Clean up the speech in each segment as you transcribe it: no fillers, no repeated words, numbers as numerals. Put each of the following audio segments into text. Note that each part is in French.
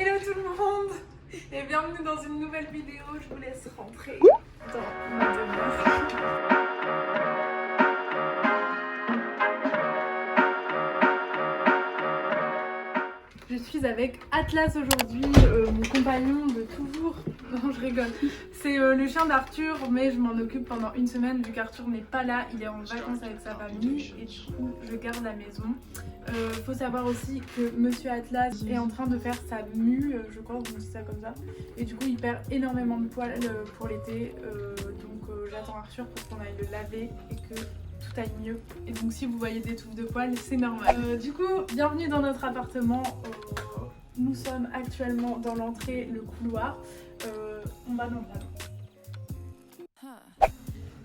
Hello tout le monde et bienvenue dans une nouvelle vidéo. Je vous laisse rentrer dans ma demeure. Je suis avec Atlas aujourd'hui, mon compagnon de toujours. Non, je rigole. C'est le chien d'Arthur, mais je m'en occupe pendant une semaine vu qu'Arthur n'est pas là. Il est en vacances avec sa famille et du coup, je garde la maison. Faut savoir aussi que Monsieur Atlas est en train de faire sa mue, je crois, on dit ça comme ça. Et du coup, il perd énormément de poils pour l'été. Donc, j'attends Arthur pour qu'on aille le laver et que tout aille mieux. Et donc si vous voyez des touffes de poils, c'est normal. Du coup, bienvenue dans notre appartement. Nous sommes actuellement dans l'entrée, le couloir. On va dans le salon.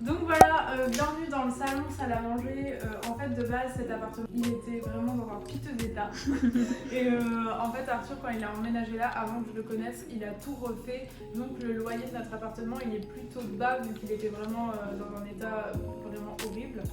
Donc voilà, bienvenue dans le salon, salle à manger. En fait, de base, cet appartement, il était vraiment dans un piteux état. Et en fait, Arthur, quand il a emménagé là, avant que je le connaisse, il a tout refait. Donc le loyer de notre appartement, il est plutôt bas vu qu'il était vraiment dans un état vraiment horrible.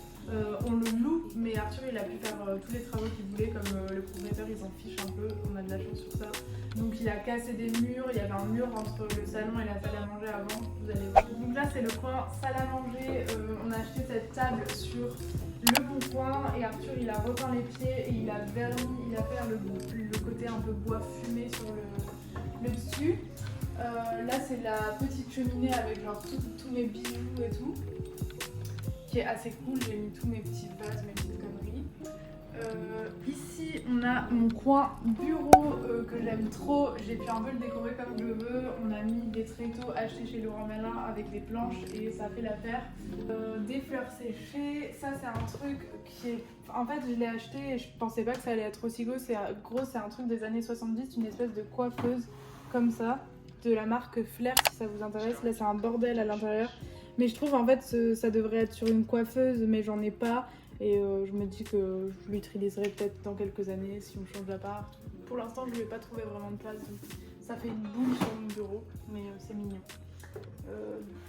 On le loue, mais Arthur, il a pu faire tous les travaux qu'il voulait, comme le propriétaire, il s'en fiche un peu. On a de la chance sur ça. Donc il a cassé des murs, il y avait un mur entre le salon et la salle à manger avant, vous allez voir. Donc là c'est le coin salle à manger, on a acheté cette table sur le bon coin et Arthur il a repeint les pieds et il a verni, il a fait le côté un peu bois fumé sur le dessus. Là c'est la petite cheminée avec genre tous mes bijoux et tout, qui est assez cool, j'ai mis tous mes petits vases, mes petites conneries. Ici on a mon coin bureau que j'aime trop, j'ai pu un peu le décorer comme je veux. On a mis des tréteaux achetés chez Leroy Merlin avec des planches et ça fait l'affaire. Des fleurs séchées, ça c'est un truc qui est... En fait je l'ai acheté et je pensais pas que ça allait être aussi gros, c'est un truc des années 70, une espèce de coiffeuse comme ça, de la marque Flair si ça vous intéresse. Là c'est un bordel à l'intérieur, mais je trouve en fait ça devrait être sur une coiffeuse mais j'en ai pas. Et je me dis que je l'utiliserai peut-être dans quelques années si on change d'appart. Pour l'instant, je ne lui ai pas trouvé vraiment de place, donc ça fait une boule sur mon bureau, mais c'est mignon.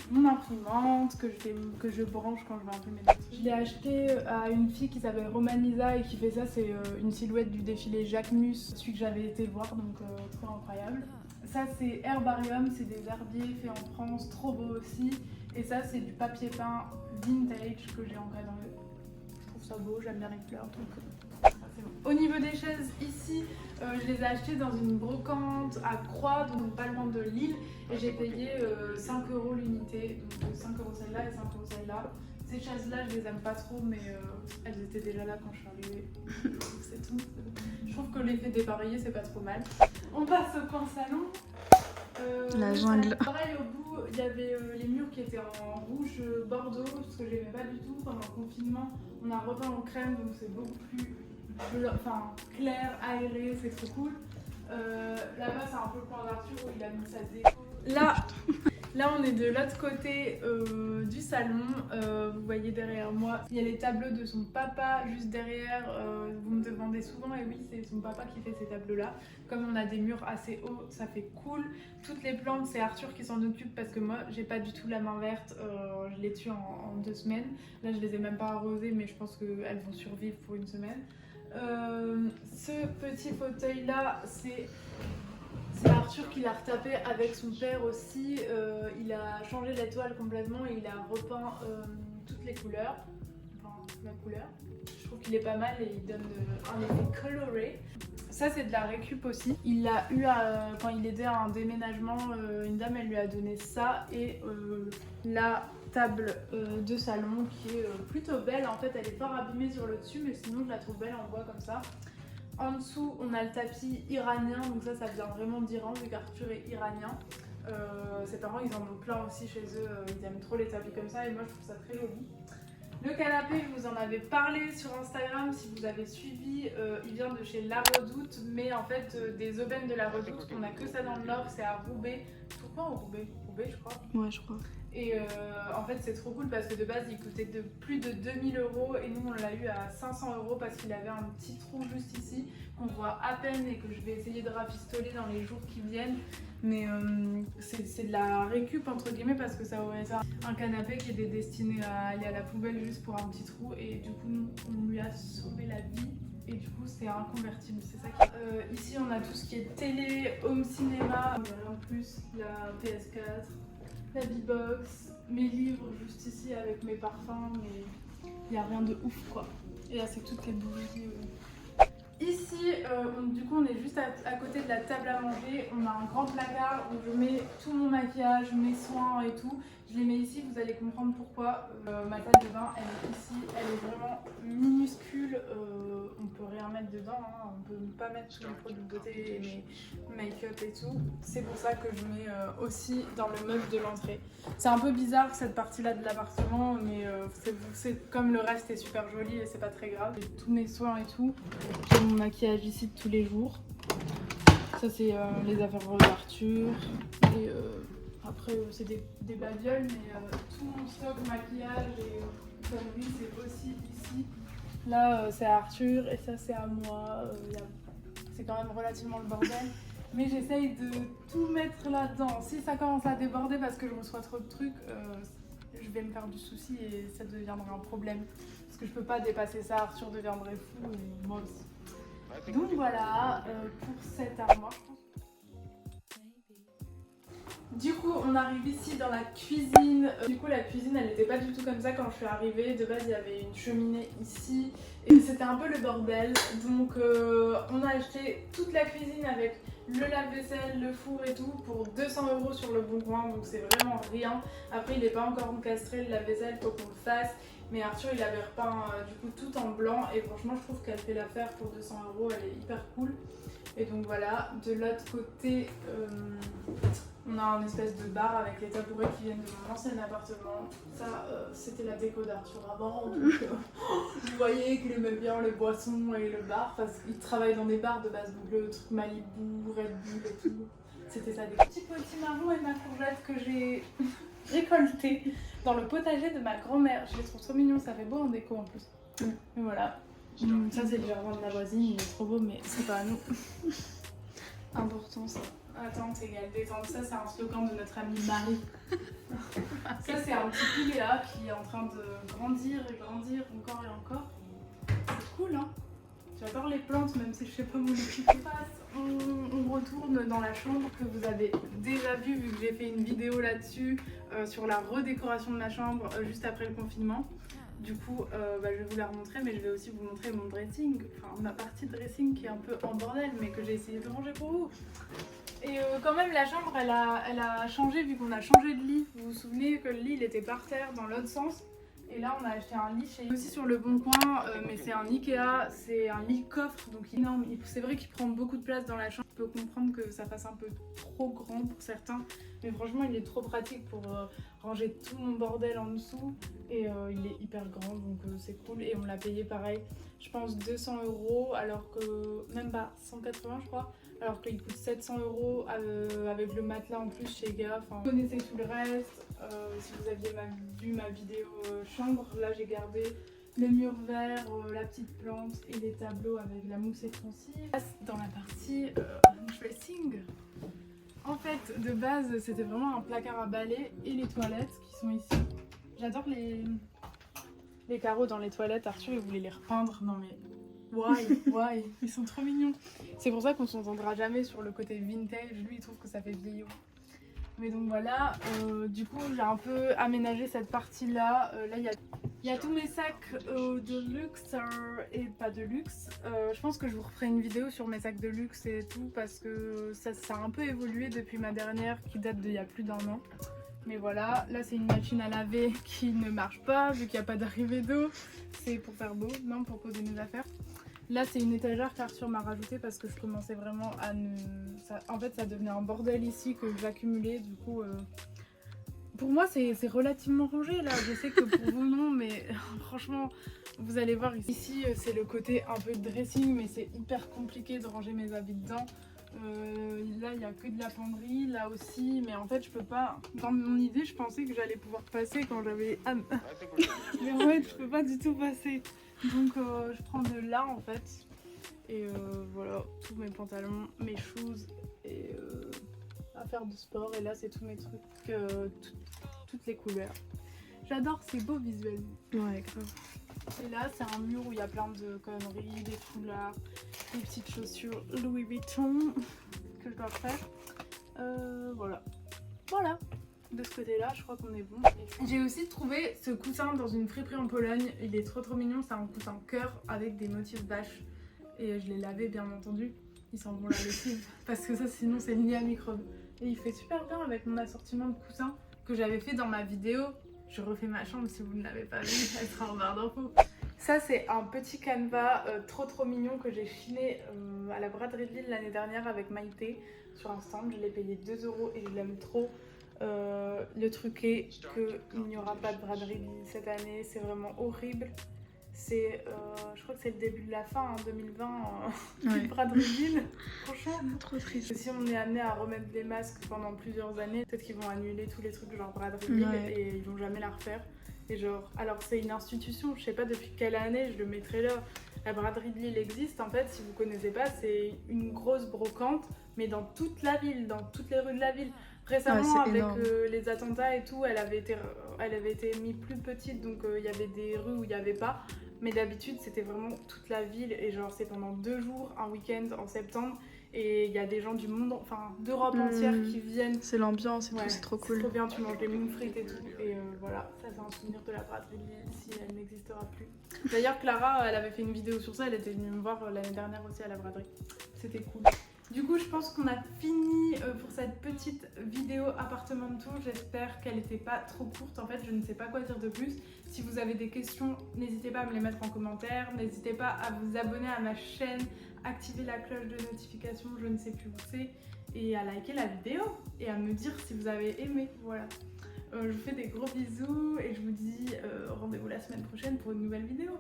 Mon imprimante que je branche quand je vais imprimer des trucs. Je l'ai acheté à une fille qui s'appelle Romanisa et qui fait ça, c'est une silhouette du défilé Jacquemus, celui que j'avais été voir, donc trop incroyable. Ça c'est Herbarium, c'est des herbiers faits en France, trop beau aussi. Et ça c'est du papier peint vintage que j'ai ancré dans le... ça beau, j'aime bien les fleurs, donc ça c'est bon. Au niveau des chaises, ici, je les ai achetées dans une brocante à Croix, donc pas loin de Lille, et j'ai payé 5 € l'unité, donc 5 € celle-là et 5 € celle-là. Ces chaises-là, je les aime pas trop, mais elles étaient déjà là quand je suis arrivée, c'est tout. Je trouve que l'effet dépareillé, c'est pas trop mal. On passe au coin salon. La jungle. Pareil, au bout, il y avait les murs qui étaient en rouge bordeaux, ce que j'aimais pas du tout. Pendant le confinement, on a repeint en crème, donc c'est beaucoup plus clair, aéré, c'est trop cool. Là-bas, c'est un peu le coin d'Arthur où il a mis sa déco. Là, on est de l'autre côté du salon. Vous voyez derrière moi, il y a les tableaux de son papa juste derrière. Vous me demandez souvent, et oui, c'est son papa qui fait ces tableaux-là. Comme on a des murs assez hauts, ça fait cool. Toutes les plantes, c'est Arthur qui s'en occupe parce que moi, j'ai pas du tout la main verte. Je les tue en 2 semaines. Là, je les ai même pas arrosées, mais je pense qu'elles vont survivre pour une semaine. Ce petit fauteuil-là, c'est Arthur qui l'a retapé avec son père aussi. Il a changé la toile complètement et il a repeint toutes les couleurs. Enfin, la couleur. Je trouve qu'il est pas mal et il donne un effet coloré. Ça, c'est de la récup aussi. Il l'a eu quand il aidait à un déménagement. Une dame, elle lui a donné ça et la table de salon qui est plutôt belle. En fait, elle est fort abîmée sur le dessus, mais sinon, je la trouve belle en bois comme ça. En dessous, on a le tapis iranien, donc ça vient vraiment d'Iran, vu qu'Arthur est iranien. Ses parents, ils en ont plein aussi chez eux, ils aiment trop les tapis comme ça, et moi, je trouve ça très joli. Le canapé, je vous en avais parlé sur Instagram, si vous avez suivi, il vient de chez La Redoute, mais en fait, des aubaines de La Redoute, on n'a que ça dans le Nord, c'est à Roubaix. Pourquoi au Roubaix? Roubaix, je crois. Ouais, je crois. Et en fait c'est trop cool parce que de base il coûtait plus de 2000 € et nous on l'a eu à 500 € parce qu'il avait un petit trou juste ici qu'on voit à peine et que je vais essayer de rafistoler dans les jours qui viennent. Mais c'est de la récup entre guillemets parce que ça aurait été un canapé qui était destiné à aller à la poubelle juste pour un petit trou et du coup nous, on lui a sauvé la vie et du coup c'est un convertible, c'est ça qui... ici on a tout ce qui est télé, home cinéma, il n'y a rien de plus, la PS4, la B-Box, mes livres juste ici avec mes parfums, mais il n'y a rien de ouf quoi. Et là c'est toutes les bougies. Ici, du coup, on est juste à côté de la table à manger. On a un grand placard où je mets tout mon maquillage, mes soins et tout. Je les mets ici, vous allez comprendre pourquoi. Ma salle de bain, elle est ici. Elle est vraiment minuscule. On peut rien mettre dedans. Hein. On peut pas mettre tous les produits de beauté et mes make-up et tout. C'est pour ça que je mets aussi dans le meuble de l'entrée. C'est un peu bizarre cette partie-là de l'appartement, mais c'est comme le reste est super joli et c'est pas très grave. J'ai tous mes soins et tout. J'ai mon maquillage ici de tous les jours. Ça c'est les affaires d'Arthur. Et après c'est des babioles, mais tout mon stock maquillage et conneries c'est aussi ici. Là c'est à Arthur et ça c'est à moi. C'est quand même relativement le bordel. Mais j'essaye de tout mettre là-dedans. Si ça commence à déborder parce que je reçois trop de trucs, je vais me faire du souci et ça deviendra un problème. Parce que je peux pas dépasser ça, Arthur deviendrait fou et moi aussi. Donc voilà pour cette armoire. Du coup on arrive ici dans la cuisine. Du coup la cuisine elle n'était pas du tout comme ça quand je suis arrivée. De base il y avait une cheminée ici et c'était un peu le bordel. Donc on a acheté toute la cuisine avec le lave-vaisselle, le four et tout pour 200 € sur le Bon Coin. Donc c'est vraiment rien. Après il n'est pas encore encastré le lave-vaisselle, faut qu'on le fasse. Mais Arthur il avait repeint du coup tout en blanc et franchement je trouve qu'elle fait l'affaire pour 200 €, elle est hyper cool. Et donc voilà, de l'autre côté on a un espèce de bar avec les tabourets qui viennent de mon ancien appartement. Ça c'était la déco d'Arthur avant, donc vous voyez qu'il aimait bien les boissons et le bar parce qu'il travaille dans des bars de base, donc le truc Malibu, Red Bull et tout. C'était ça, des petits potimarrons et ma courgette que j'ai récolté dans le potager de ma grand-mère. Je les trouve trop mignons, ça fait beau en déco en plus. Et voilà. Ça c'est le jardin de la voisine, il est trop beau mais c'est pas à nous. Important ça. Attends, c'est égal, détente. Ça c'est un slogan de notre amie Marie. Ça c'est un petit poulet là qui est en train de grandir et grandir encore et encore. C'est cool hein. J'adore les plantes même si je sais pas m'en occuper. On retourne dans la chambre que vous avez déjà vue vu que j'ai fait une vidéo là-dessus sur la redécoration de ma chambre juste après le confinement. Du coup, je vais vous la remontrer, mais je vais aussi vous montrer mon dressing, enfin ma partie de dressing qui est un peu en bordel, mais que j'ai essayé de ranger pour vous. Et quand même, la chambre, elle a changé vu qu'on a changé de lit. Vous vous souvenez que le lit, il était par terre dans l'autre sens. Et là, on a acheté un lit chez aussi sur le Bon Coin, mais c'est un Ikea, c'est un lit coffre, donc énorme. C'est vrai qu'il prend beaucoup de place dans la chambre. Je peux comprendre que ça fasse un peu trop grand pour certains, mais franchement, il est trop pratique pour ranger tout mon bordel en dessous. Et il est hyper grand, donc c'est cool. Et on l'a payé pareil, je pense 200 €, alors que même pas 180 je crois. Alors qu'il coûte 700 € avec le matelas en plus chez Ikea. Enfin, vous connaissez tout le reste. Si vous aviez vu ma vidéo chambre, là j'ai gardé le mur vert, la petite plante et les tableaux avec la mousse extensive. Dans la partie dressing, en fait de base c'était vraiment un placard à balai et les toilettes qui sont ici. J'adore les carreaux dans les toilettes. Arthur il voulait les repeindre, non mais why ils sont trop mignons. C'est pour ça qu'on s'entendra jamais sur le côté vintage, lui il trouve que ça fait vieillot. Mais donc voilà, du coup j'ai un peu aménagé cette partie là. Là il y a tous mes sacs de luxe et pas de luxe. Je pense que je vous referai une vidéo sur mes sacs de luxe et tout parce que ça a un peu évolué depuis ma dernière qui date d'il y a plus d'1 an. Mais voilà, là c'est une machine à laver qui ne marche pas vu qu'il n'y a pas d'arrivée d'eau. C'est pour faire beau, non, pour poser mes affaires. Là c'est une étagère qu'Arthur m'a rajoutée parce que je commençais vraiment à ne... En fait ça devenait un bordel ici que j'accumulais, du coup... Pour moi c'est relativement rangé là, je sais que pour vous non, mais franchement vous allez voir ici c'est le côté un peu dressing, mais c'est hyper compliqué de ranger mes habits dedans. Là il n'y a que de la penderie, là aussi, mais en fait je peux pas, dans mon idée je pensais que j'allais pouvoir passer quand j'avais Anne. Mais en fait je peux pas du tout passer, donc je prends de là en fait, et voilà, tous mes pantalons, mes shoes et affaires de sport, et là c'est tous mes trucs, toutes les couleurs. J'adore, c'est beau visuellement. Ouais, grave. côté là, c'est un mur où il y a plein de conneries, des foulards, des petites chaussures Louis Vuitton que je dois faire. Voilà. Voilà. De ce côté là, je crois qu'on est bon. J'ai aussi trouvé ce coussin dans une friperie en Pologne. Il est trop mignon, c'est un coussin cœur avec des motifs vaches. Et je l'ai lavé bien entendu. Il sent bon la lessive parce que ça sinon c'est lié à microbes. Et il fait super bien avec mon assortiment de coussins que j'avais fait dans ma vidéo. Je refais ma chambre, si vous ne l'avez pas vu, elle sera en barre d'infos. Ça c'est un petit canevas trop mignon que j'ai chiné à la braderie de Lille l'année dernière avec Maïté sur un stand. Je l'ai payé 2 € et je l'aime trop. Le truc est qu'il n'y aura pas de braderie de Lille cette année, c'est vraiment horrible. C'est, je crois que c'est le début de la fin, 2020, plus de braderie de Lille, franchement. Trop triste. Si on est amené à remettre des masques pendant plusieurs années, peut-être qu'ils vont annuler tous les trucs genre braderie de Lille et ils vont jamais la refaire. Et genre, alors c'est une institution, je sais pas depuis quelle année je le mettrai là. La braderie de Lille existe en fait, si vous connaissez pas, c'est une grosse brocante, mais dans toute la ville, dans toutes les rues de la ville. Récemment, avec les attentats et tout, elle avait été mise plus petite, donc il y avait des rues où il n'y avait pas. Mais d'habitude, c'était vraiment toute la ville, et genre c'est pendant 2 jours, un week-end en septembre, et il y a des gens du monde, enfin d'Europe entière qui viennent. C'est l'ambiance et tout, c'est trop cool. C'est trop bien, tu manges des moules frites et tout, et voilà, ça c'est un souvenir de la braderie de Lille si elle n'existera plus. D'ailleurs, Clara, elle avait fait une vidéo sur ça, elle était venue me voir l'année dernière aussi à la braderie. C'était cool. Du coup, je pense qu'on a fini pour cette petite vidéo appartement de tour. J'espère qu'elle n'était pas trop courte. En fait, je ne sais pas quoi dire de plus. Si vous avez des questions, n'hésitez pas à me les mettre en commentaire. N'hésitez pas à vous abonner à ma chaîne, activer la cloche de notification, je ne sais plus où c'est, et à liker la vidéo et à me dire si vous avez aimé. Voilà. Je vous fais des gros bisous et je vous dis rendez-vous la semaine prochaine pour une nouvelle vidéo.